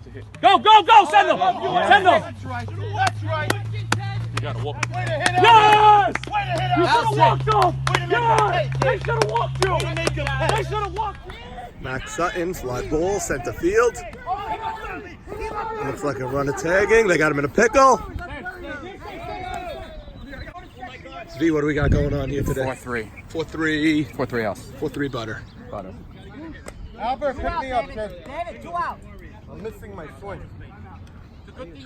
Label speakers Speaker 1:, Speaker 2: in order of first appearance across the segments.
Speaker 1: Okay. Go, go, go! Send them! Send them!
Speaker 2: That's right.
Speaker 1: You gotta walk.
Speaker 2: Yes!
Speaker 1: You should have walked them! Yes! They should have walked you! They should have walked you!
Speaker 3: Max Sutton, fly ball, center field. Looks like a run of tagging. They got him in a pickle. V, what do we got going on here today?
Speaker 1: 4-3.
Speaker 3: 4-3.
Speaker 1: 4-3 else.
Speaker 3: 4-3 butter.
Speaker 1: Butter.
Speaker 4: Albert, pick me up, kid.
Speaker 5: David, 2 out.
Speaker 4: I'm missing my swing.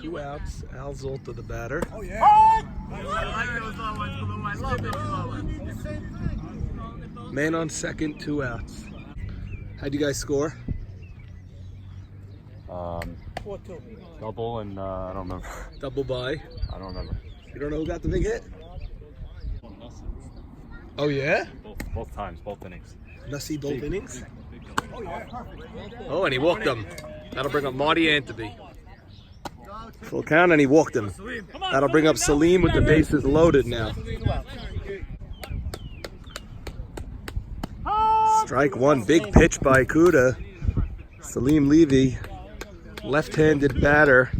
Speaker 3: 2 outs. Al Zolta, the batter.
Speaker 4: Oh, yeah.
Speaker 2: I like those low ones, Blue. I love those low ones.
Speaker 3: Man on second, 2 outs. How'd you guys score?
Speaker 4: 4-2.
Speaker 1: Double and I don't remember.
Speaker 3: Double by.
Speaker 1: I don't remember.
Speaker 3: You don't know who got the big hit? Oh, yeah?
Speaker 1: Both times, both innings.
Speaker 3: Nussie both innings? Oh, and he walked him. That'll bring up Marty Anteby. Full count, and he walked him. That'll bring up Salim with the bases loaded now. Strike one, big pitch by Kuda. Salim Levy, left-handed batter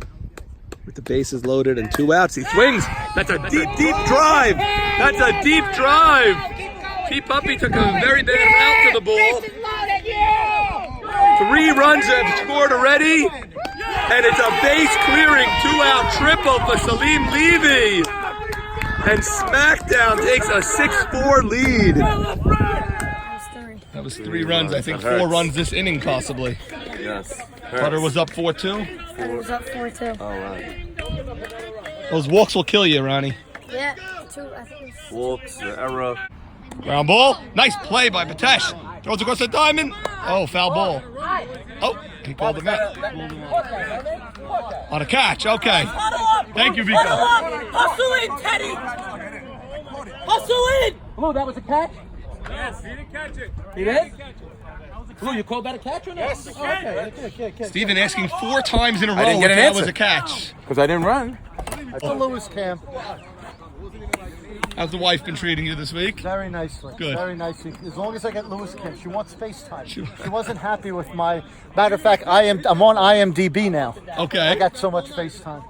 Speaker 3: with the bases loaded and 2 outs. He swings. That's a deep, deep drive. That's a deep drive. P-Puppy took a very bad route to the ball. 3 runs have scored already. And it's a base-clearing 2-out triple for Salim Levy. And Smackdown takes a 6-4 lead. That was 3 runs. I think 4 runs this inning, possibly.
Speaker 6: Yes.
Speaker 3: Butter was up 4-2.
Speaker 5: Butter was up 4-2.
Speaker 6: All right.
Speaker 3: Those walks will kill you, Ronnie.
Speaker 5: Yeah, 2, I think it's...
Speaker 6: Walks, error.
Speaker 3: Ground ball. Nice play by Batesh. Throws across the diamond. Oh, foul ball. Oh, he called him out. On a catch. Okay. Thank you, Vico.
Speaker 2: Hustle in, Teddy! Hustle in!
Speaker 1: Blue, that was a catch?
Speaker 2: Yes, he didn't catch it.
Speaker 1: He did? Blue, you called that a catch or not?
Speaker 2: Yes,
Speaker 4: Okay.
Speaker 3: Steven asking 4 times in a row
Speaker 1: didn't
Speaker 3: if
Speaker 1: get an
Speaker 3: that
Speaker 1: answer.
Speaker 3: was a catch.
Speaker 1: Because I didn't run.
Speaker 4: That's a Lewis Cam.
Speaker 3: How's the wife been treating you this week?
Speaker 4: Very nicely.
Speaker 3: Good.
Speaker 4: Very nicely. As long as I get Lewis Cam, she wants FaceTime. She wasn't happy with my. Matter of fact, I'm on IMDb now.
Speaker 3: Okay.
Speaker 4: I got so much FaceTime.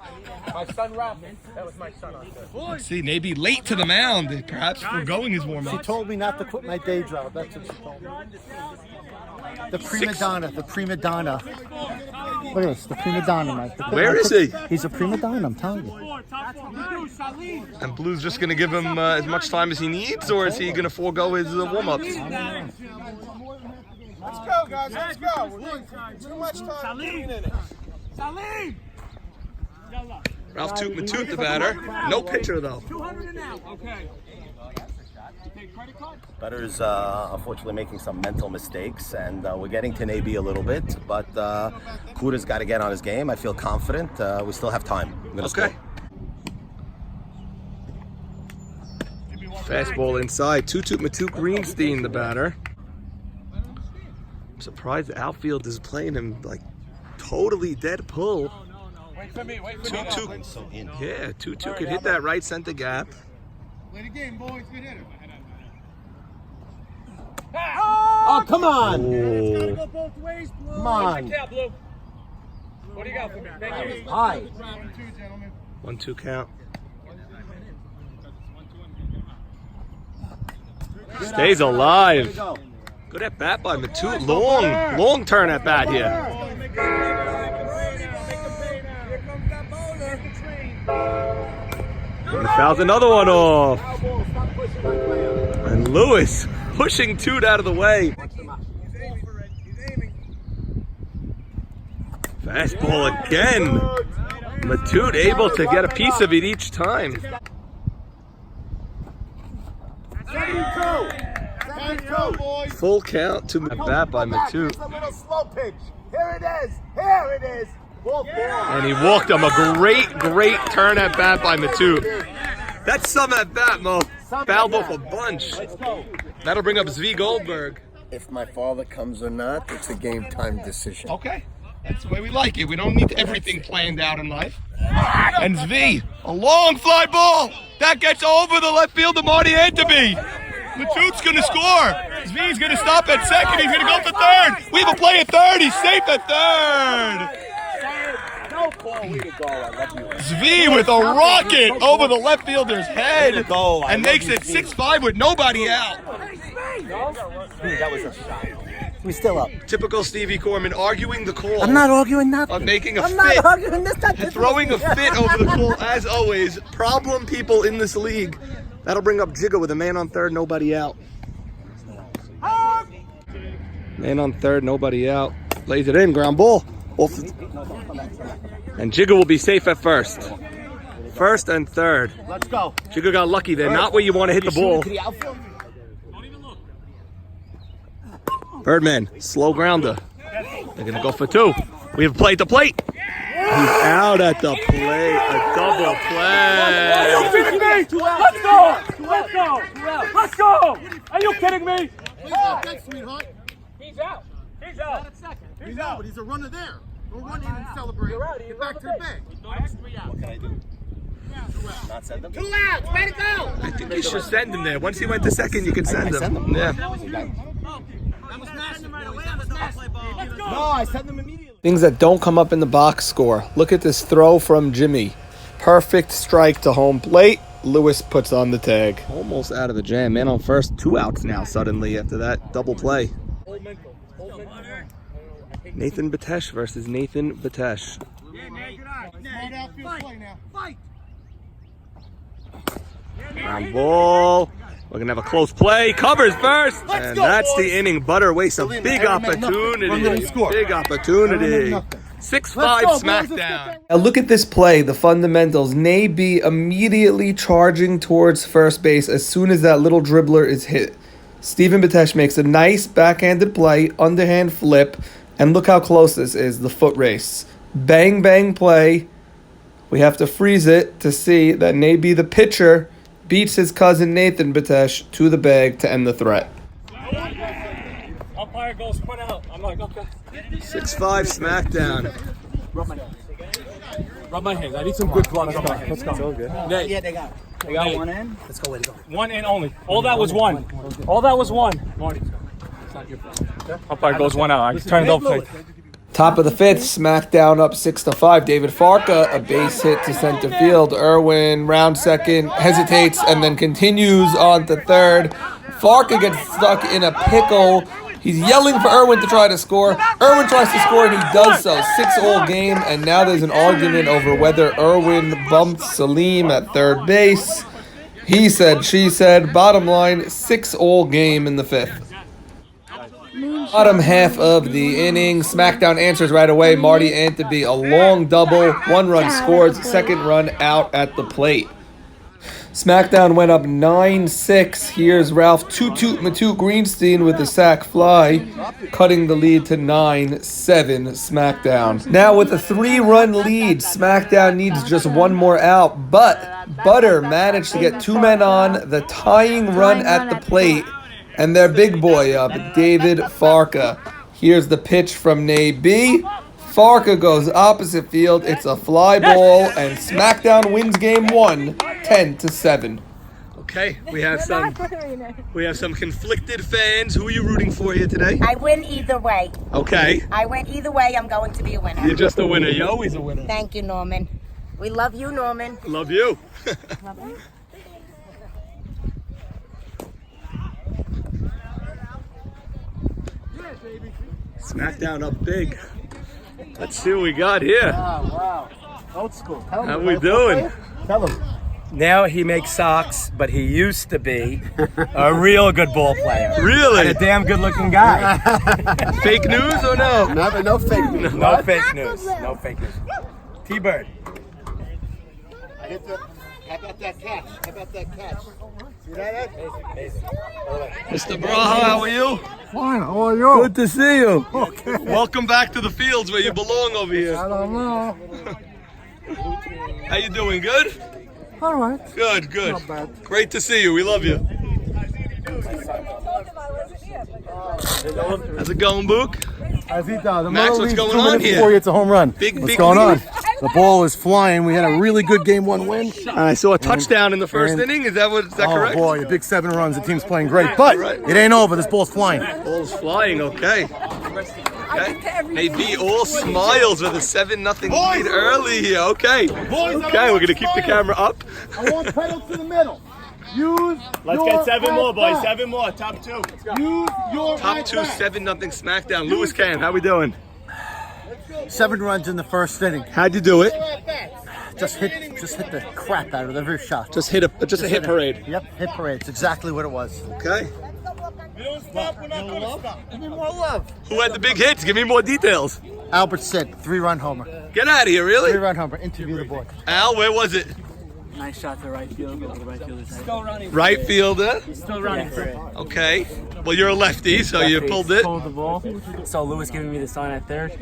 Speaker 2: My son, Ralph. That was my son on there.
Speaker 3: Let's see, maybe late to the mound, perhaps foregoing his
Speaker 4: She
Speaker 3: warm-up.
Speaker 4: told me not to quit my day job. That's what she told me. The prima donna. The prima donna. Look at this. The prima donna, Mike.
Speaker 3: Where is he?
Speaker 4: He's a prima donna. I'm telling you.
Speaker 3: And Blue's just going to give him as much time as he needs, or is he going to forego his warm-ups?
Speaker 4: I don't know.
Speaker 2: Let's go, guys. Let's go. We're doing too much time in it. Salim!
Speaker 3: Ralph Toot the batter. No pitcher, though.
Speaker 2: 200 and out. Okay. You take credit card?
Speaker 7: Butter's unfortunately making some mental mistakes, and we're getting to Naby a little bit, but Kuda's got to get on his game. I feel confident. We still have time.
Speaker 3: Okay. Fastball inside. Toot Matuk Greenstein, the batter. I'm surprised the outfield is playing him like totally dead pull.
Speaker 2: Wait for me.
Speaker 3: Toot. Yeah, Toot could hit that right center gap.
Speaker 2: Play the game, boys. Good hitter.
Speaker 4: Oh, come on.
Speaker 2: It's gotta go both ways, Blue.
Speaker 4: Come on.
Speaker 2: Blue. What do you got for me? Thank you.
Speaker 4: Hi.
Speaker 2: 1-2, gentlemen.
Speaker 3: 1-2 count. Stays alive. Good at bat by Matute. Long turn at bat here. He fouls another one off. And Lewis pushing Toot out of the way. Fastball again. Matute able to get a piece of it each time.
Speaker 2: 72, boys.
Speaker 3: Full count to bat by Matute.
Speaker 2: A little slow pitch. Here it is. Ball four.
Speaker 3: And he walked him. A great turn at bat by Matute. That's some at bat, Mo. Fouled off a bunch. That'll bring up Zvi Goldberg.
Speaker 8: If my father comes or not, it's a game time decision.
Speaker 3: Okay. That's the way we like it. We don't need everything planned out in life. And Zvi, a long fly ball. That gets over the left field to Marty Anteby.
Speaker 2: Matut's gonna score. Zvi's gonna stop at second. He's gonna go for third. We have a play at third. He's safe at third. Zvi with a rocket over the left fielder's head and makes it 6-5 with nobody out.
Speaker 7: That was a shot.
Speaker 8: We still up.
Speaker 3: Typical Stevie Corman arguing the call.
Speaker 8: I'm not arguing nothing.
Speaker 3: On making a
Speaker 8: I'm
Speaker 3: fit.
Speaker 8: not arguing this.
Speaker 3: Throwing a fit over the call, as always. Problem people in this league. That'll bring up Jigga with a man on third, nobody out. Man on third, nobody out. Lays it in, ground ball. And Jigga will be safe at first. First and third.
Speaker 7: Let's go.
Speaker 3: Jigga got lucky there. Not where you want to hit the ball. Birdman, slow grounder. They're going to go for two. We have play at the plate. He's out at the plate. A double play.
Speaker 1: Are you kidding me? Let's go! Let's go! Let's go! Are you kidding me?
Speaker 2: He's out. Sweetheart.
Speaker 1: He's out. He's out.
Speaker 2: He's out, but he's a runner there. Go run in and celebrate. Get back to the bag.
Speaker 7: What can I do? Not send them?
Speaker 2: 2 outs. Way to go.
Speaker 3: I think you should send him there. Once he went to second, you can send him. Yeah.
Speaker 7: No, I send them immediately.
Speaker 3: Things that don't come up in the box score. Look at this throw from Jimmy. Perfect strike to home plate. Lewis puts on the tag. Almost out of the jam. Man on first. 2 outs now suddenly after that double play. Nathan Batesh versus Nathan Batesh. Ground ball. We're going to have a close play. Covers first. And that's the inning. Butter wastes a big opportunity. Big opportunity. 6-5 Smackdown. Now look at this play. The fundamentals. Naby immediately charging towards first base as soon as that little dribbler is hit. Stephen Batesh makes a nice backhanded play. Underhand flip. And look how close this is. The foot race. Bang, bang play. We have to freeze it to see that Naby, the pitcher, beats his cousin Nathan Batesh to the bag to end the threat.
Speaker 1: Umpire goes point out. I'm like, okay.
Speaker 3: 6-5 Smackdown.
Speaker 1: Rub my hands. I need some good gloves. Let's go.
Speaker 8: So good.
Speaker 1: Nate.
Speaker 6: Yeah, they got one in.
Speaker 8: Let's go. Way to go.
Speaker 1: One in only. All that was one. All that was one. Marty. Umpire goes one out. I turned it over.
Speaker 3: Top of the fifth, Smackdown up 6-5. David Farka, a base hit to center field. Irwin, round second, hesitates and then continues on to third. Farka gets stuck in a pickle. He's yelling for Irwin to try to score. Irwin tries to score and he does so. 6-all game, and now there's an argument over whether Irwin bumped Salim at third base. He said, she said. Bottom line, 6-all game in the fifth. Bottom half of the inning, Smackdown answers right away. Marty Anteby, a long double, 1 run scores, 2nd run out at the plate. Smackdown went up 9-6. Here's Ralph Toot Matute Greenstein with the sac fly, cutting the lead to 9-7 Smackdown. Now with a 3-run lead, Smackdown needs just 1 more out, but Butter managed to get 2 men on, the tying run at the plate, and their big boy up, David Farka. Here's the pitch from Naby. Farka goes opposite field. It's a fly ball, and Smackdown wins game 1, 10-7. Okay, we have some conflicted fans. Who are you rooting for here today?
Speaker 9: I win either way.
Speaker 3: Okay.
Speaker 9: I win either way. I'm going to be a winner.
Speaker 3: You're just a winner. You're always a winner.
Speaker 9: Thank you, Norman. We love you, Norman.
Speaker 3: Love you.
Speaker 9: Love you.
Speaker 3: Smackdown up big. Let's see what we got here.
Speaker 6: Wow. Old school.
Speaker 3: How we doing?
Speaker 6: Tell him. Now he makes socks, but he used to be a real good ball player.
Speaker 3: Really?
Speaker 6: And a damn good looking guy.
Speaker 3: Fake news or no?
Speaker 8: No fake news.
Speaker 6: No fake news. No fake news. T-Bird.
Speaker 2: How about that catch? How about that catch? See that?
Speaker 3: Mr. Braha, how are you?
Speaker 4: Fine, how are you?
Speaker 3: Good to see you.
Speaker 4: Okay.
Speaker 3: Welcome back to the fields where you belong over here.
Speaker 4: I don't know.
Speaker 3: How you doing? Good?
Speaker 4: All right.
Speaker 3: Good, good.
Speaker 4: Not bad.
Speaker 3: Great to see you. We love you. How's it going, Book?
Speaker 4: As he does.
Speaker 3: Max, what's going on here?
Speaker 4: Before he hits a home run.
Speaker 3: Big
Speaker 4: what's going on?
Speaker 3: lead?
Speaker 4: The ball is flying. We had a really good game 1 win.
Speaker 3: I saw a touchdown in the first inning. Is that correct?
Speaker 4: Oh boy, the big 7 runs. The team's playing great, but it ain't over. This ball's flying.
Speaker 3: Ball's flying. Okay. Hey, B, all smiles with a 7-0 lead early here. Okay. Okay, we're gonna keep the camera up.
Speaker 4: I want pedal to the middle.
Speaker 1: Let's get 7 more, boys. 7 more. Top 2. Let's go.
Speaker 4: Use your
Speaker 3: Top 2, 7-0 Smackdown. Lewis Cam, how we doing?
Speaker 4: 7 runs in the first inning.
Speaker 3: How'd you do it?
Speaker 4: Just hit the crap out of every shot.
Speaker 3: Just a hit parade.
Speaker 4: Yep, hit parade. It's exactly what it was.
Speaker 3: Okay.
Speaker 2: We don't stop, we're not going to stop.
Speaker 4: Give me more love.
Speaker 3: Who had the big hits? Give me more details.
Speaker 4: Albert said 3-run homer.
Speaker 3: Get out of here, really?
Speaker 4: 3-run homer. Interview the boy.
Speaker 3: Al, where was it?
Speaker 10: Nice shot to right field. The right fielder's still running.
Speaker 3: Right fielder.
Speaker 10: Still running for it.
Speaker 3: Okay. Well, you're a lefty, so you pulled it.
Speaker 10: Pulled the ball. Saw Lewis giving me the sign at third.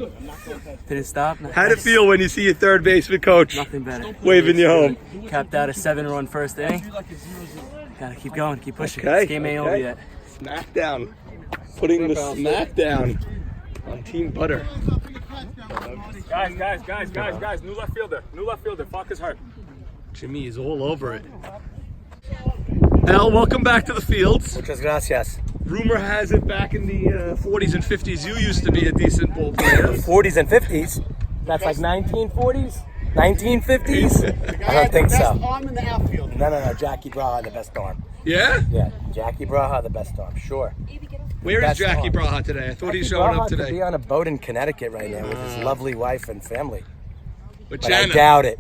Speaker 10: Didn't stop.
Speaker 3: How'd it feel when you see your third baseman coach
Speaker 10: Nothing better.
Speaker 3: waving you home?
Speaker 10: Capped out a 7-run first inning. Gotta keep going, keep pushing.
Speaker 3: Okay,
Speaker 10: This game ain't over yet.
Speaker 3: Smackdown. Putting the smackdown on Team Butter.
Speaker 1: Guys. New left fielder. Fuck is hurt.
Speaker 3: Jimmy is all over it. Al, welcome back to the fields.
Speaker 6: Muchas gracias.
Speaker 3: Rumor has it back in the 40s and 50s you used to be a decent ball player.
Speaker 6: 40s and 50s? That's like 1940s? 1950s? I don't think so.
Speaker 4: Arm in the outfield.
Speaker 6: No. Jackie Braha, the best arm.
Speaker 3: Yeah?
Speaker 6: Yeah, Jackie Braha, the best arm, sure.
Speaker 3: Where is
Speaker 6: Best
Speaker 3: Jackie
Speaker 6: arm.
Speaker 3: Braha today? I thought he's
Speaker 6: Jackie
Speaker 3: showing
Speaker 6: Braha
Speaker 3: up
Speaker 6: could be
Speaker 3: today.
Speaker 6: on a boat in Connecticut right now with his lovely wife and family.
Speaker 3: With
Speaker 6: But I
Speaker 3: Jana.
Speaker 6: doubt it.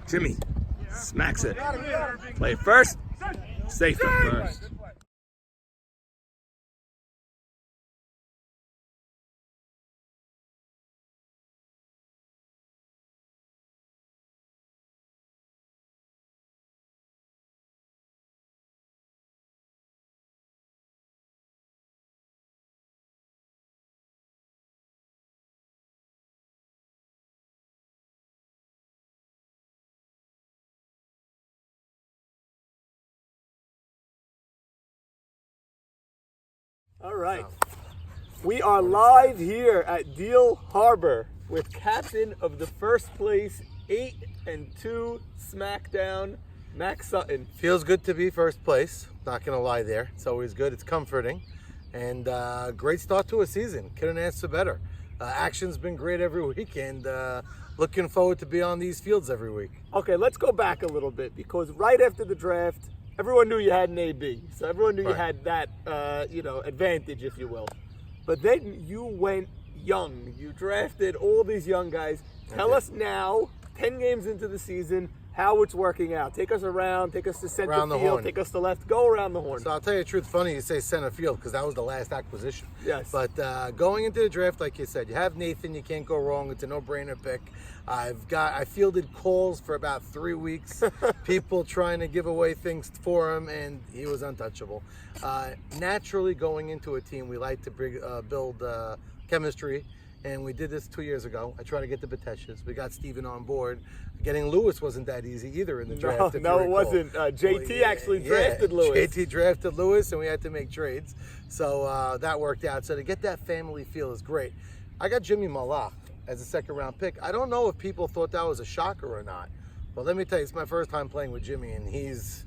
Speaker 3: Jimmy smacks it. Play it first. Safe at first.
Speaker 11: All right. We are live here at Deal Harbor with captain of the first place 8-2 Smackdown, Max Sutton.
Speaker 4: Feels good to be first place. Not gonna lie there. It's always good. It's comforting, and great start to a season. Couldn't ask for better. Action's been great every week, and looking forward to be on these fields every week.
Speaker 11: Okay, let's go back a little bit because right after the draft, everyone knew you had an AB, so everyone knew you had that, advantage, if you will. But then you went young. You drafted all these young guys. Tell us now, 10 games into the season, how it's working out. Take us around, take us to center
Speaker 4: Around the
Speaker 11: field,
Speaker 4: horn.
Speaker 11: take us to left, go around the horn.
Speaker 4: So I'll tell you the truth, funny you say center field because that was the last acquisition.
Speaker 11: Yes.
Speaker 4: But going into the draft, like you said, you have Nathan, you can't go wrong. It's a no-brainer pick. I fielded calls for about 3 weeks, people trying to give away things for him, and he was untouchable. Naturally, going into a team, we like to build chemistry, and we did this 2 years ago. I tried to get the Bateshas. We got Steven on board. Getting Lewis wasn't that easy either in the draft.
Speaker 11: No, it wasn't. JT actually drafted Lewis.
Speaker 4: JT drafted Lewis, and we had to make trades. So that worked out. So to get that family feel is great. I got Jimmy Malak as a second-round pick. I don't know if people thought that was a shocker or not. But let me tell you, it's my first time playing with Jimmy, and he's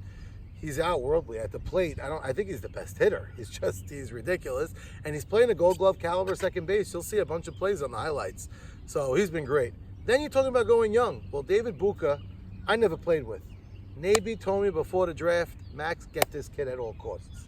Speaker 4: outworldly at the plate. I think he's the best hitter. He's ridiculous. And he's playing a Gold Glove caliber second base. You'll see a bunch of plays on the highlights. So he's been great. Then you're talking about going young. Well, David Buca, I never played with. Naby told me before the draft, Max, get this kid at all costs.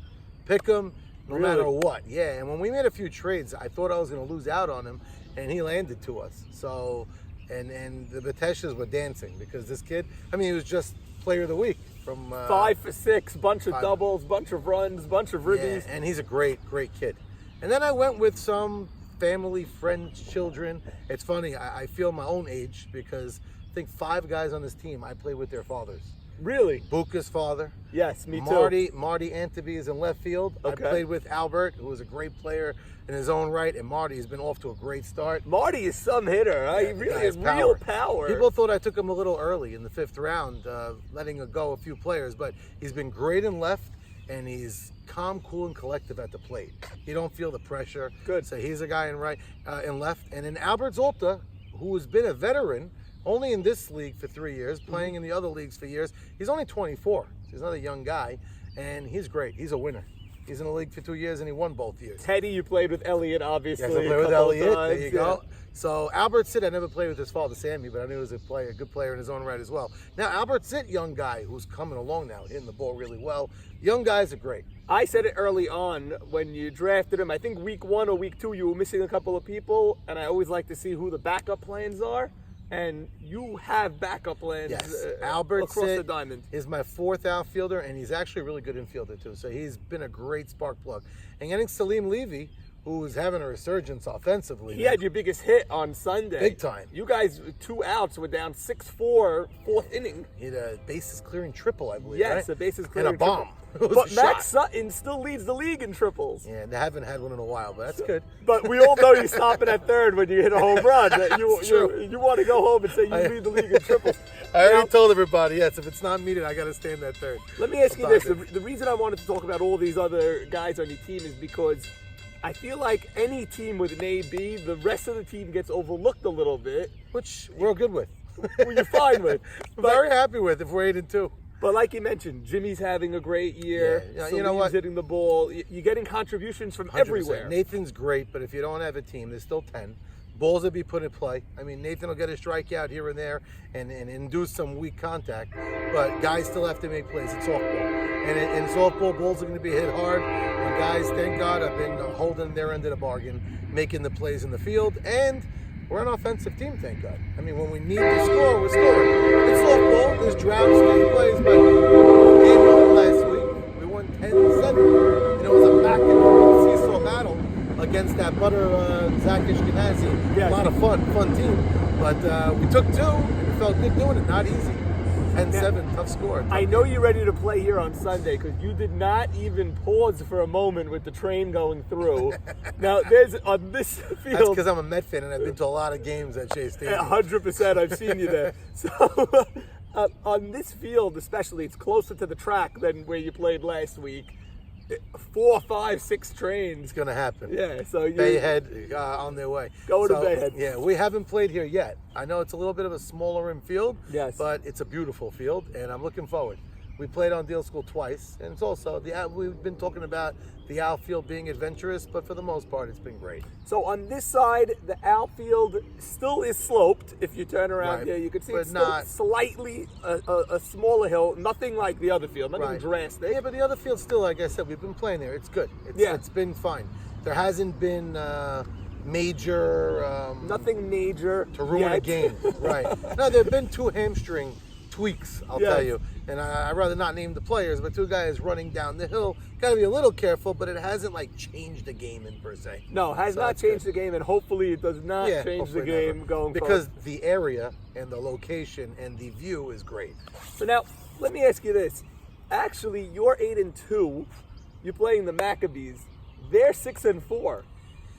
Speaker 4: Pick him no matter what. Yeah, and when we made a few trades, I thought I was going to lose out on him, and he landed to us. So, and the Bateshas were dancing because this kid, he was just player of the week. From
Speaker 11: 5 for 6, bunch of doubles, bunch of runs, bunch of ribbies.
Speaker 4: Yeah, and he's a great kid. And then I went with some family, friends, children. It's funny, I feel my own age because I think 5 guys on this team, I played with their fathers.
Speaker 11: Really?
Speaker 4: Buca's father.
Speaker 11: Yes, me too.
Speaker 4: Marty Anteby is in left field.
Speaker 11: Okay.
Speaker 4: I played with Albert, who was a great player in his own right, and Marty has been off to a great start.
Speaker 11: Marty is some hitter. Huh? He really has real power.
Speaker 4: People thought I took him a little early in the 5th round, letting go a few players, but he's been great in left, and he's calm, cool, and collective at the plate. You don't feel the pressure.
Speaker 11: Good.
Speaker 4: So he's a guy in right and left. And then Albert Zolta, who has been a veteran, only in this league for 3 years, playing in the other leagues for years. He's only 24. So he's not a young guy, and he's great. He's a winner. He's in the league for 2 years, and he won both years.
Speaker 11: Teddy, you played with Elliot, obviously.
Speaker 4: Yes, I played
Speaker 11: a
Speaker 4: with
Speaker 11: couple
Speaker 4: Elliot.
Speaker 11: times,
Speaker 4: There you go. So Albert Zitt, I never played with his father, Sammy, but I knew he was a good player in his own right as well. Now, Albert Zitt, young guy who's coming along now, hitting the ball really well. Young guys are great.
Speaker 11: I said it early on when you drafted him. I think week 1 or week 2, you were missing a couple of people, and I always like to see who the backup plans are. And you have backup plans
Speaker 4: Albert
Speaker 11: across
Speaker 4: Zitt
Speaker 11: the diamond.
Speaker 4: is my 4th outfielder, and he's actually a really good infielder too. So he's been a great spark plug. And getting Salim Levy, who is having a resurgence offensively.
Speaker 11: He had your biggest hit on Sunday.
Speaker 4: Big time.
Speaker 11: You guys, 2 outs, were down 6-4, 4th inning.
Speaker 4: He had a bases clearing triple, I believe.
Speaker 11: Yes,
Speaker 4: right?
Speaker 11: a bases clearing
Speaker 4: and a bomb.
Speaker 11: triple.
Speaker 4: It was
Speaker 11: But
Speaker 4: a
Speaker 11: Max
Speaker 4: shot.
Speaker 11: Sutton still leads the league in triples.
Speaker 4: Yeah, they haven't had one in a while, but that's good.
Speaker 11: But we all know you stopping at third when you hit a home run. That
Speaker 4: It's true.
Speaker 11: you want to go home and say you lead the league in triples.
Speaker 4: I already told everybody, yes, if it's not needed, I got to stand at third.
Speaker 11: Let me ask you this.
Speaker 4: Sometimes
Speaker 11: The reason I wanted to talk about all these other guys on your team is because I feel like any team with an AB, the rest of the team gets overlooked a little bit.
Speaker 4: Which we're good with.
Speaker 11: You're fine with.
Speaker 4: Very happy with if we're 8-2.
Speaker 11: But like you mentioned, Jimmy's having a great year.
Speaker 4: Yeah, you
Speaker 11: Salim's
Speaker 4: know what?
Speaker 11: hitting the ball. You're getting contributions from
Speaker 4: 100%.
Speaker 11: everywhere.
Speaker 4: Nathan's great, but if you don't have a team, there's still 10. Balls will be put in play. I mean, Nathan will get a strikeout here and there and induce some weak contact, but guys still have to make plays. It's softball. And in softball, balls are going to be hit hard. And guys, thank God, have been holding their end of the bargain, making the plays in the field. And we're an offensive team, thank God. I mean, when we need to score, we're scoring. In softball, there's droughts, there's plays, but game 1 last week, we won 10-7. And it was a back and forth seesaw battle against that Butter Zach Ashkenazi.
Speaker 11: Yes.
Speaker 4: A lot of fun team. But we took 2, and it felt good doing it. Not easy. 10-7, tough score.
Speaker 11: I know you're ready to play here on Sunday because you did not even pause for a moment with the train going through. Now, there's on this field.
Speaker 4: That's because I'm a Met fan and I've been to a lot of games at Shea Stadium.
Speaker 11: 100%, I've seen you there. So, on this field especially, it's closer to the track than where you played last week. 4, 5, 6 trains.
Speaker 4: It's going to happen.
Speaker 11: Yeah, so you
Speaker 4: Bayhead on their way.
Speaker 11: Going to Bayhead.
Speaker 4: Yeah, we haven't played here yet. I know it's a little bit of a smaller infield,
Speaker 11: Yes.
Speaker 4: but it's a beautiful field, and I'm looking forward. We played on Deal School twice, and it's also, we've been talking about the outfield being adventurous, but for the most part, it's been great.
Speaker 11: So on this side, the outfield still is sloped. If you turn around
Speaker 4: Right.
Speaker 11: here, you can see
Speaker 4: But
Speaker 11: it's still
Speaker 4: not-
Speaker 11: slightly a smaller hill. Nothing like the other field, nothing drastic.
Speaker 4: Yeah, but the other field still, like I said, we've been playing there. It's good. It's been fine. There hasn't been major...
Speaker 11: Nothing major
Speaker 4: to ruin a
Speaker 11: yet.
Speaker 4: game. Right. No, there have been 2 hamstring tweaks, I'll tell you. And I'd rather not name the players, but 2 guys running down the hill. Got to be a little careful, but it hasn't like changed the game in per se.
Speaker 11: No, has
Speaker 4: So
Speaker 11: not
Speaker 4: that's
Speaker 11: changed
Speaker 4: good.
Speaker 11: the game, and hopefully it does not change the
Speaker 4: hopefully
Speaker 11: game
Speaker 4: never.
Speaker 11: going
Speaker 4: because
Speaker 11: forward.
Speaker 4: the area and the location and the view is great.
Speaker 11: So now, let me ask you this. Actually, you're 8-2. You're playing the Maccabees. They're 6-4.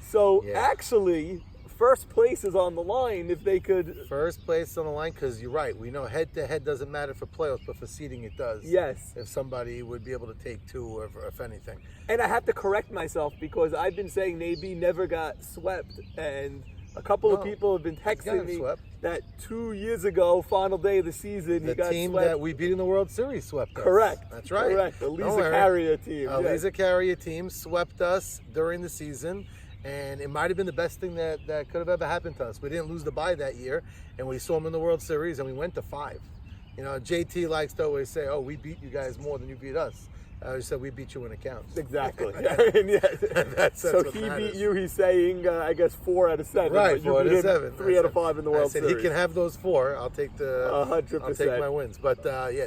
Speaker 11: So actually, first place is on the line if they could.
Speaker 4: First place on the line, because you're right. We know head-to-head doesn't matter for playoffs, but for seeding it does.
Speaker 11: Yes.
Speaker 4: If somebody would be able to take 2, if anything.
Speaker 11: And I have to correct myself because I've been saying AB never got swept, and a couple of people have been texting me that 2 years ago, final day of the season, he got
Speaker 4: team
Speaker 11: swept.
Speaker 4: that we beat in the World Series swept us.
Speaker 11: Correct.
Speaker 4: That's right.
Speaker 11: Correct. The
Speaker 4: Don't
Speaker 11: Lisa
Speaker 4: worry.
Speaker 11: Carrier team. yes.
Speaker 4: Lisa Carrier team swept us during the season, and it might have been the best thing that could have ever happened to us. We didn't lose the bye that year, and we saw them in the World Series, and we went to 5. You know, JT likes to always say, "Oh, we beat you guys more than you beat us." I always said we beat you in accounts.
Speaker 11: Exactly.
Speaker 4: That's
Speaker 11: so
Speaker 4: what
Speaker 11: he
Speaker 4: matters.
Speaker 11: beat you. He's saying, I guess 4 out of 7.
Speaker 4: Right,
Speaker 11: but you
Speaker 4: 4 out
Speaker 11: beat
Speaker 4: of
Speaker 11: him
Speaker 4: 7.
Speaker 11: 3 out of 5 in the World
Speaker 4: I said
Speaker 11: Series.
Speaker 4: he can have those 4. I'll take the
Speaker 11: 100%.
Speaker 4: I'll take my wins. But yeah,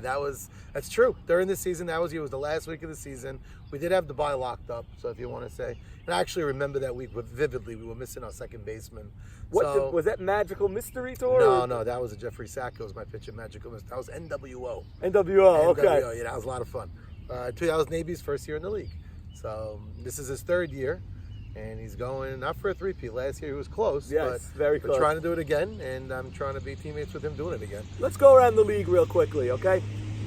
Speaker 4: that's true. During the season, it was the last week of the season. We did have the bye locked up. So if you want to say, and I actually remember that week vividly. We were missing our second baseman.
Speaker 11: Was that Magical Mystery Tour?
Speaker 4: No, that was a Jeffrey Sacco was my pitch at Magical Mystery. That was NWO.
Speaker 11: NWO, okay.
Speaker 4: NWO, yeah, that was a lot of fun. That was Navy's first year in the league. So this is his 3rd year, and he's going not for a 3-peat. Last year he was close, but
Speaker 11: very close.
Speaker 4: we're trying to do it again, and I'm trying to be teammates with him doing it again.
Speaker 11: Let's go around the league real quickly, okay?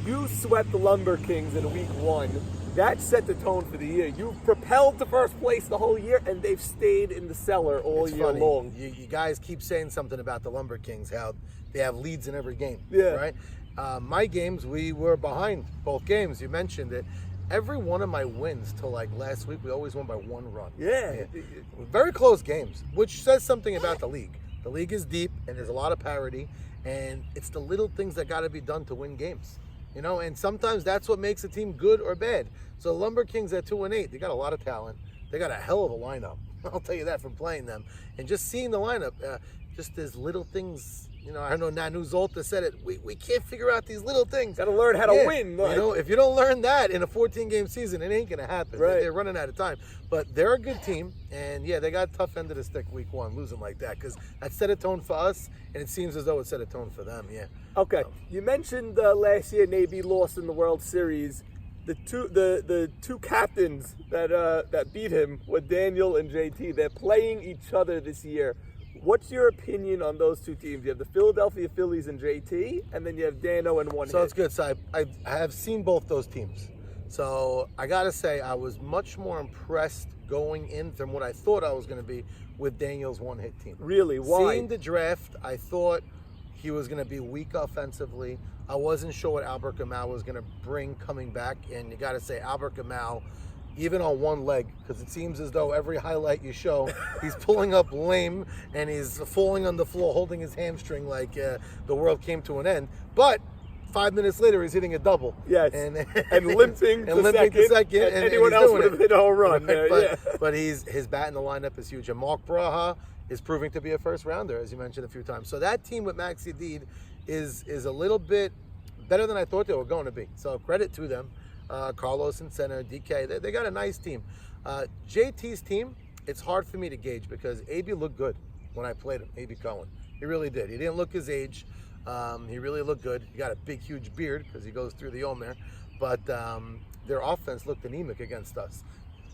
Speaker 11: You swept the Lumber Kings in week 1. that set the tone for the year. You've propelled to first place the whole year, and they've stayed in the cellar all
Speaker 4: It's
Speaker 11: year
Speaker 4: funny.
Speaker 11: long.
Speaker 4: You guys keep saying something about the Lumber Kings, how they have leads in every game.
Speaker 11: Yeah.
Speaker 4: Right? My games, we were behind both games. You mentioned it. Every one of my wins till like last week, we always won by 1 run.
Speaker 11: Yeah.
Speaker 4: Very close games, which says something about the league. The league is deep, and there's a lot of parity, and it's the little things that got to be done to win games. You know, and sometimes that's what makes a team good or bad. So Lumber Kings at 2-8, they got a lot of talent. They got a hell of a lineup. I'll tell you that from playing them. And just seeing the lineup, just there's little things. You know, I know Nanu Zolta said it. We can't figure out these little things.
Speaker 11: Got to learn how to win.
Speaker 4: You know, if you don't learn that in a 14-game season, it ain't gonna happen.
Speaker 11: Right.
Speaker 4: They're running out of time. But they're a good team, and yeah, they got a tough end of the stick week 1, losing like that, because that set a tone for us, and it seems as though it set a tone for them. Yeah.
Speaker 11: Okay, you mentioned last year Navy lost in the World Series. The two captains that beat him were Daniel and JT. They're playing each other this year. What's your opinion on those two teams? You have the Philadelphia Phillies and JT, and then you have Dano and one
Speaker 4: So
Speaker 11: hit.
Speaker 4: it's good. So I have seen both those teams. So I got to say, I was much more impressed going in than what I thought I was going to be with Daniel's one-hit team.
Speaker 11: Really? Why?
Speaker 4: Seeing the draft, I thought he was going to be weak offensively. I wasn't sure what Albert Gamal was going to bring coming back. And you got to say, Albert Gamal, even on one leg, because it seems as though every highlight you show, he's pulling up lame and he's falling on the floor, holding his hamstring like the world came to an end. But 5 minutes later, he's hitting a double.
Speaker 11: Yes.
Speaker 4: And
Speaker 11: limping to second. And anyone else would have hit a home run.
Speaker 4: Right, but his bat in the lineup is huge. And Mark Braha is proving to be a first rounder, as you mentioned a few times. So that team with Max Sutton is a little bit better than I thought they were going to be. So credit to them. Carlos in center, DK, they got a nice team. JT's team, it's hard for me to gauge because AB looked good when I played him, AB Cohen. He really did. He didn't look his age. He really looked good. He got a big, huge beard because he goes through the Omer. But their offense looked anemic against us.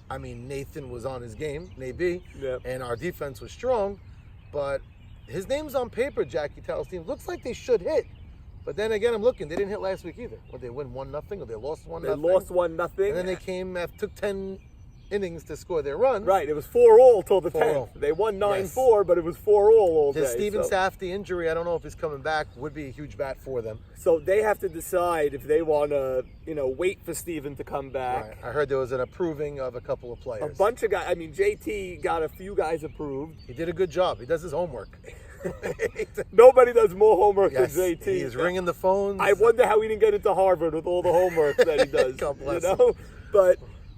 Speaker 4: I mean, Nathan was on his game, Nabi, and our defense was strong. But his name's on paper, Jackie Tattle's team. Looks like they should hit. But then again, I'm looking. They didn't hit last week either. Would they win 1-0 or they lost 1-0?
Speaker 11: They lost 1-0.
Speaker 4: And then they came, took 10 innings to score their run.
Speaker 11: Right, it was 4-all till the
Speaker 4: 4-all.
Speaker 11: 10th. They won 9-4, but it was 4-all all day.
Speaker 4: The Steven Safdie injury, I don't know if he's coming back, would be a huge bat for them.
Speaker 11: So they have to decide if they want to, wait for Steven to come back.
Speaker 4: Right. I heard there was an approving of a couple of players.
Speaker 11: A bunch of guys. I mean, JT got a few guys approved.
Speaker 4: He did a good job. He does his homework.
Speaker 11: Nobody does more homework than JT.
Speaker 4: He's ringing the phones.
Speaker 11: I wonder how he didn't get into Harvard with all the homework that he does.
Speaker 4: God bless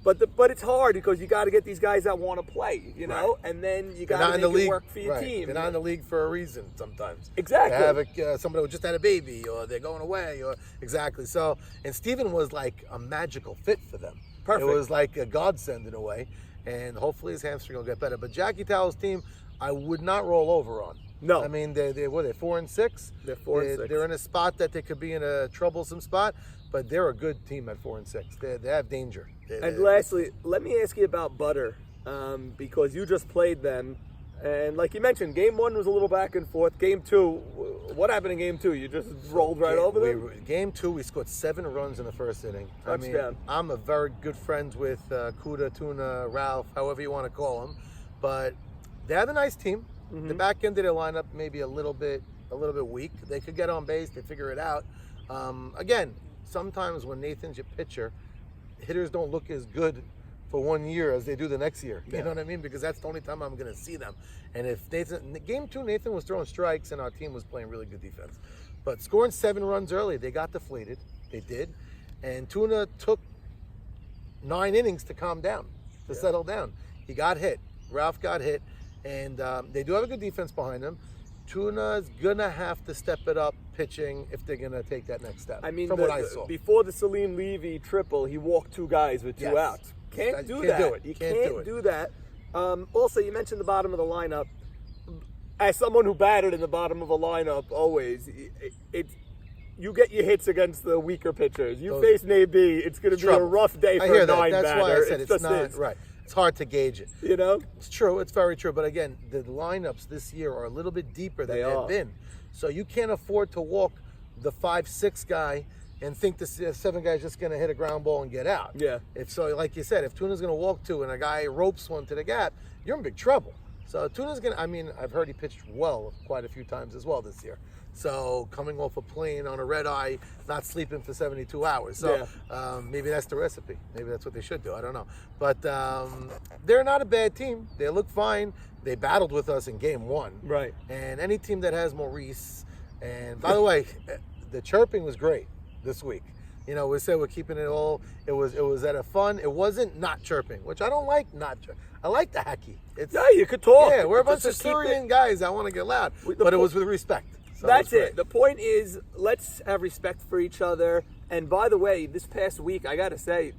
Speaker 11: But it's hard because you got to get these guys that want to play,
Speaker 4: right.
Speaker 11: And then you got to make it work for your team.
Speaker 4: They're not in the league for a reason sometimes.
Speaker 11: Exactly.
Speaker 4: They have somebody who just had a baby, or they're going away, or exactly. So, and Steven was like a magical fit for them.
Speaker 11: Perfect.
Speaker 4: It was like a godsend in a way, and hopefully his hamstring will get better. But Jackie Tattle's team, I would not roll over on.
Speaker 11: No.
Speaker 4: I mean, they're 4-6.
Speaker 11: They're 4-6.
Speaker 4: They're in a spot that they could be in a troublesome spot, but they're a good team at 4-6. They have danger.
Speaker 11: And lastly, let me ask you about Butter, because you just played them, and like you mentioned, Game 1 was a little back and forth. Game 2, what happened in Game 2? You just rolled right over them?
Speaker 4: Game 2, we scored 7 runs in the first inning.
Speaker 11: Touchdown.
Speaker 4: I mean, I'm a very good friend with Kuda, Tuna, Ralph, however you want to call them, but they have a nice team.
Speaker 11: Mm-hmm.
Speaker 4: The back end of their lineup maybe a little bit weak. They could get on base. They figure it out. Again, sometimes when Nathan's your pitcher, hitters don't look as good for 1 year as they do the next year. You know what I mean? Because that's the only time I'm going to see them. And if Game 2, Nathan was throwing strikes and our team was playing really good defense. But scoring 7 runs early, they got deflated. They did. And Tuna took 9 innings to calm down, to settle down. He got hit. Ralph got hit. And they do have a good defense behind them. Tuna's going to have to step it up pitching if they're going to take that next step.
Speaker 11: I mean,
Speaker 4: from what I saw.
Speaker 11: Before the Salim Levy triple, he walked 2 guys with 2 outs. Can't do that. You can't do that. Also, you mentioned the bottom of the lineup. As someone who batted in the bottom of a lineup, always, you get your hits against the weaker pitchers. You face Nabi, it's going to be a rough day for a 9 batter.
Speaker 4: That's why I said it's not right. It's hard to gauge it. It's true. It's very true. But again, the lineups this year are a little bit deeper than they've been. So you can't afford to walk the 5-6 guy and think the 7 guy's just going to hit a ground ball and get out.
Speaker 11: Yeah.
Speaker 4: If so, like you said, if Tuna's going to walk 2 and a guy ropes 1 to the gap, you're in big trouble. So Tuna's going to, I mean, I've heard he pitched well quite a few times as well this year. So coming off a plane on a red eye, not sleeping for 72 hours. So maybe that's the recipe. Maybe that's what they should do. I don't know. But they're not a bad team. They look fine. They battled with us in game 1.
Speaker 11: Right.
Speaker 4: And any team that has Maurice, and by the way, the chirping was great this week. You know, we said we're keeping it all. It was at a fun. It wasn't not chirping, which I don't like. Not chirping. I like the hacky. It's,
Speaker 11: Yeah, you could talk.
Speaker 4: Yeah, we're a bunch of
Speaker 11: Just keep
Speaker 4: Syrian guys that want to get loud, but it was with respect. So
Speaker 11: That's
Speaker 4: it was
Speaker 11: it. The point is, let's have respect for each other. And by the way, this past week, I got to say,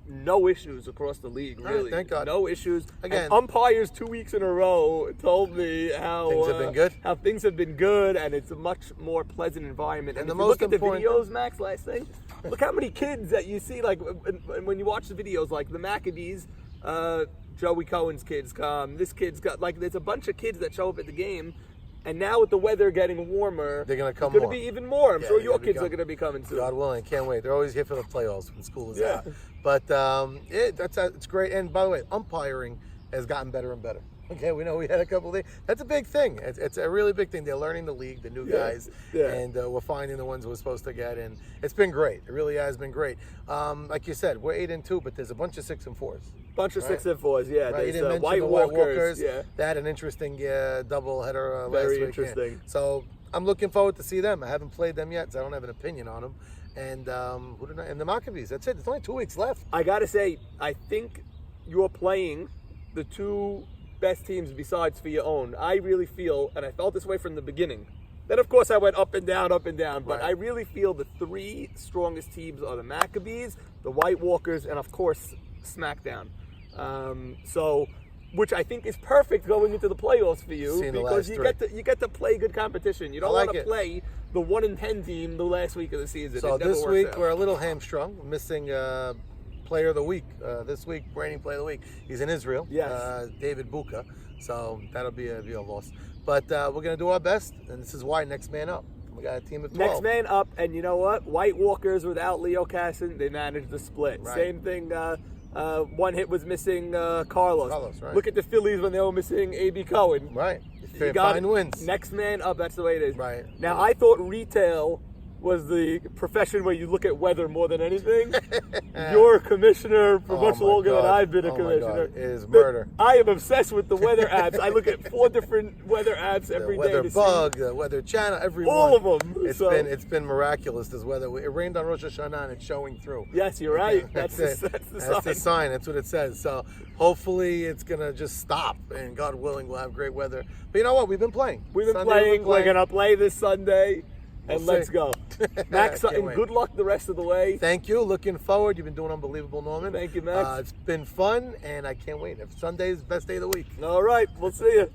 Speaker 11: no issues across the league, really.
Speaker 4: Thank God.
Speaker 11: No issues.
Speaker 4: Again,
Speaker 11: and umpires 2 weeks in a row told me how
Speaker 4: things have been good.
Speaker 11: How things have been good, and it's a much more pleasant environment.
Speaker 4: And
Speaker 11: And
Speaker 4: the
Speaker 11: if you look
Speaker 4: most
Speaker 11: at the
Speaker 4: important-
Speaker 11: videos, Max, last thing, look how many kids that you see, like, when you watch the videos, like the Maccabees, Joey Cohen's kids come, this kid's got, like, there's a bunch of kids that show up at the game. And now with the weather getting warmer,
Speaker 4: They're gonna come
Speaker 11: it's going
Speaker 4: more.
Speaker 11: to be even more. I'm
Speaker 4: Yeah,
Speaker 11: sure
Speaker 4: they're
Speaker 11: your
Speaker 4: gonna
Speaker 11: kids
Speaker 4: become-
Speaker 11: are going to be coming soon.
Speaker 4: God willing, can't wait. They're always here for the playoffs when school is
Speaker 11: Yeah.
Speaker 4: out. But it's great. And by the way, umpiring has gotten better and better. Okay, we know we had a couple of things. That's a big thing. It's a really big thing. They're learning the league, the new guys, and we're finding the ones we're supposed to get. And it's been great. It really has been great. Like you said, we're 8-2, but there's a bunch of 6 and 4s.
Speaker 11: Bunch of 6 and 4s, yeah.
Speaker 4: Right, you
Speaker 11: There's
Speaker 4: didn't mention
Speaker 11: White
Speaker 4: the White
Speaker 11: Walkers.
Speaker 4: Walkers.
Speaker 11: Yeah.
Speaker 4: They had an interesting double header last
Speaker 11: Very
Speaker 4: week.
Speaker 11: interesting.
Speaker 4: Yeah. So I'm looking forward to see them. I haven't played them yet, so I don't have an opinion on them. And and the Maccabees. That's it. There's only 2 weeks left.
Speaker 11: I got to say, I think you're playing the 2 best teams besides for your own. I really feel, and I felt this way from the beginning. Then, of course, I went up and down, but I really feel the 3 strongest teams are the Maccabees, the White Walkers, and, of course, Smackdown. Which I think is perfect going into the playoffs for you,
Speaker 4: Seeing the
Speaker 11: because
Speaker 4: last
Speaker 11: you get to play good competition. You don't
Speaker 4: like
Speaker 11: want to
Speaker 4: it.
Speaker 11: play the 1-10 team the last week of the season.
Speaker 4: So
Speaker 11: It never
Speaker 4: this
Speaker 11: works
Speaker 4: week
Speaker 11: out.
Speaker 4: we're a little hamstrung. We're missing player of the week. This week, reigning player of the week. He's in Israel.
Speaker 11: Yes.
Speaker 4: David Buka. So that'll be a loss. But we're gonna do our best, and this is why next man up. We got a team of 12.
Speaker 11: Next man up, and you know what? White Walkers without Leo Casson, they managed the split.
Speaker 4: Right.
Speaker 11: Same thing. One hit was missing Carlos.
Speaker 4: Carlos, right.
Speaker 11: Look at the Phillies when they were missing A.B. Cohen.
Speaker 4: Right.
Speaker 11: You got
Speaker 4: Fine
Speaker 11: it.
Speaker 4: wins.
Speaker 11: Next man up. That's the way it is.
Speaker 4: Right.
Speaker 11: Now I thought retail was the profession where you look at weather more than anything. You're a commissioner for much
Speaker 4: my
Speaker 11: longer than
Speaker 4: God.
Speaker 11: I've been a
Speaker 4: Oh my
Speaker 11: commissioner.
Speaker 4: God. It is murder.
Speaker 11: I am obsessed with the weather apps. I look at 4 different weather apps every
Speaker 4: the
Speaker 11: day
Speaker 4: weather
Speaker 11: to see
Speaker 4: bug, the weather channel, every
Speaker 11: all
Speaker 4: one.
Speaker 11: of them.
Speaker 4: It's been miraculous. This weather. It rained on Rosh Hashanah and it's showing through.
Speaker 11: Yes, you're right.
Speaker 4: Okay,
Speaker 11: That's
Speaker 4: it.
Speaker 11: the
Speaker 4: That's
Speaker 11: sign.
Speaker 4: the sign. That's what it says. So hopefully it's gonna just stop, and God willing, we'll have great weather. But you know what? We've been playing.
Speaker 11: We've been
Speaker 4: Sunday
Speaker 11: playing. We're gonna play this Sunday, and
Speaker 4: We'll
Speaker 11: let's
Speaker 4: see.
Speaker 11: go. Max Sutton,
Speaker 4: wait.
Speaker 11: good luck the rest of the way.
Speaker 4: Thank you. Looking forward. You've been doing unbelievable, Norman.
Speaker 11: Thank you, Max.
Speaker 4: It's been fun, and I can't wait. If Sunday's best day of the week.
Speaker 11: All right, we'll see you.